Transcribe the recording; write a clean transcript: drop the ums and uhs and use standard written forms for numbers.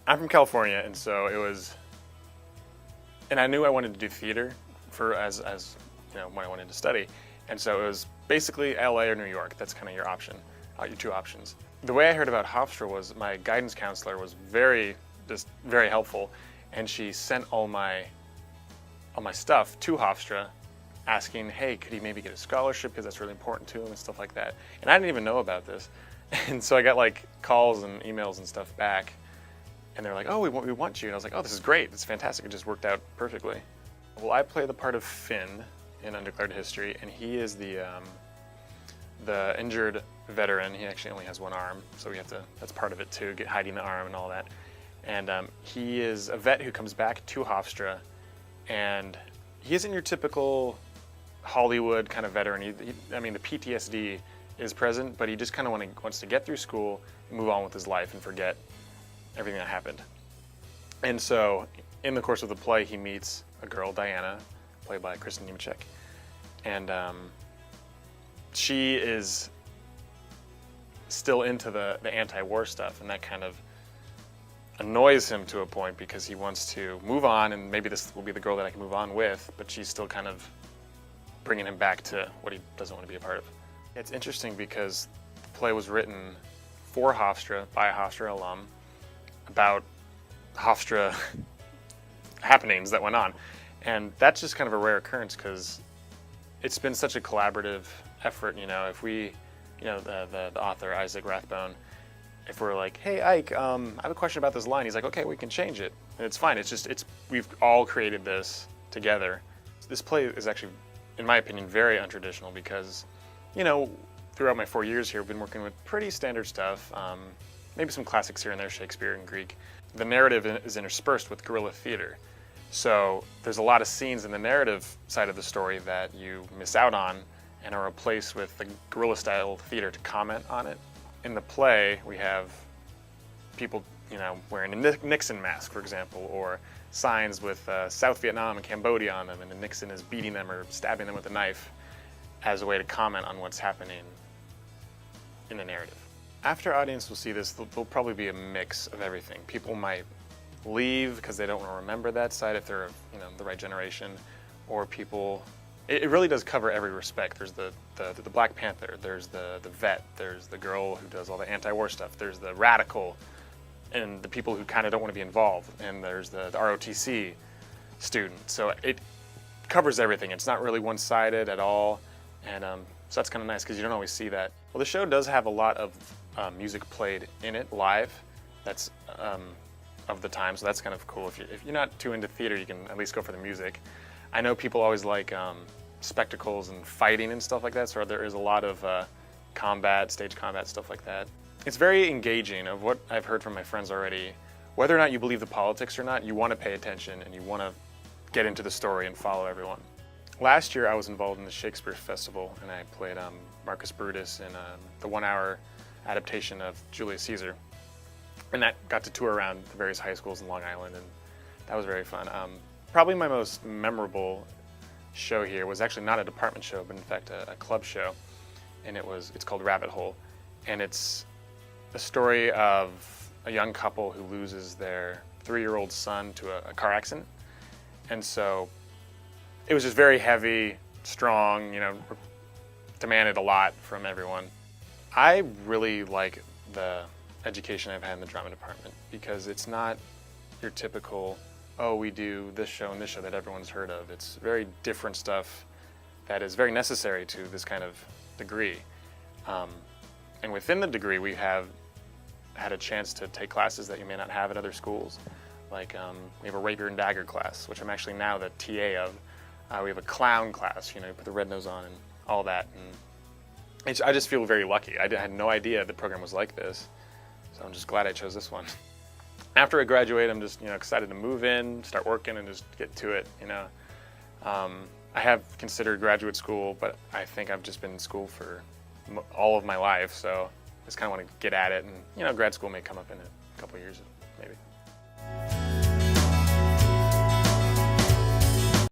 I'm from California, and so it was, and I knew I wanted to do theater for as you know, when I wanted to study, and so it was basically LA or New York. That's kind of your option, your two options. The way I heard about Hofstra was my guidance counselor was very helpful, and she sent all my stuff to Hofstra, asking, hey, could he maybe get a scholarship because that's really important to him and stuff like that. And I didn't even know about this, and so I got like calls and emails and stuff back. And they're like, oh, we want you. And I was like, oh, this is great. It's fantastic. It just worked out perfectly. Well, I play the part of Finn in Undeclared History, and he is the injured veteran. He actually only has one arm, so that's part of it too, hiding the arm and all that. And he is a vet who comes back to Hofstra, and he isn't your typical Hollywood kind of veteran. I mean, the PTSD is present, but he just kind of wants to get through school, move on with his life, and forget everything that happened. And so in the course of the play, he meets a girl, Diana, played by Kristen Nemechek, and she is still into the anti-war stuff, and that kind of annoys him to a point because he wants to move on, and maybe this will be the girl that I can move on with, but she's still kind of bringing him back to what he doesn't want to be a part of. It's interesting because the play was written for Hofstra, by a Hofstra alum, about Hofstra happenings that went on. And that's just kind of a rare occurrence because it's been such a collaborative effort. You know, if we, you know, the author, Isaac Rathbone, if we're like, hey, Ike, I have a question about this line, he's like, okay, we can change it. And it's fine. We've all created this together. This play is actually, in my opinion, very untraditional because, you know, throughout my 4 years here, I've been working with pretty standard stuff. Maybe some classics here and there, Shakespeare and Greek. The narrative is interspersed with guerrilla theater. So there's a lot of scenes in the narrative side of the story that you miss out on and are replaced with the guerrilla style theater to comment on it. In the play, we have people, you know, wearing a Nixon mask, for example, or signs with South Vietnam and Cambodia on them, and the Nixon is beating them or stabbing them with a knife as a way to comment on what's happening in the narrative. After audience will see this, there'll probably be a mix of everything. People might leave because they don't want to remember that side if they're, you know, the right generation, or people. It really does cover every respect. There's the Black Panther, there's the vet, there's the girl who does all the anti-war stuff, there's the radical, and the people who kind of don't want to be involved, and there's the ROTC student. So it covers everything. It's not really one-sided at all, and so that's kind of nice because you don't always see that. Well, the show does have a lot of music played in it live. That's of the time, so that's kind of cool. If you're not too into theater, you can at least go for the music. I know people always like spectacles and fighting and stuff like that, so there is a lot of stage combat, stuff like that. It's very engaging. Of what I've heard from my friends already, whether or not you believe the politics or not, you want to pay attention and you want to get into the story and follow everyone. Last year I was involved in the Shakespeare Festival, and I played Marcus Brutus in the 1-hour adaptation of Julius Caesar. And that got to tour around the various high schools in Long Island, and that was very fun. Probably my most memorable show here was actually not a department show, but in fact a club show, and it's called Rabbit Hole, and it's a story of a young couple who loses their 3-year-old son to a car accident. And so it was just very heavy, strong, you know, demanded a lot from everyone. I really like the education I've had in the drama department because it's not your typical, oh, we do this show and this show that everyone's heard of. It's very different stuff that is very necessary to this kind of degree. And within the degree, we have had a chance to take classes that you may not have at other schools. Like we have a Rapier and Dagger class, which I'm actually now the TA of. We have a clown class, you know, you put the red nose on and all that. And I just feel very lucky. I had no idea the program was like this, so I'm just glad I chose this one. After I graduate, I'm just, you know, excited to move in, start working, and just get to it. You know, I have considered graduate school, but I think I've just been in school for all of my life, so I just kind of want to get at it. And you know, grad school may come up in a couple of years, maybe.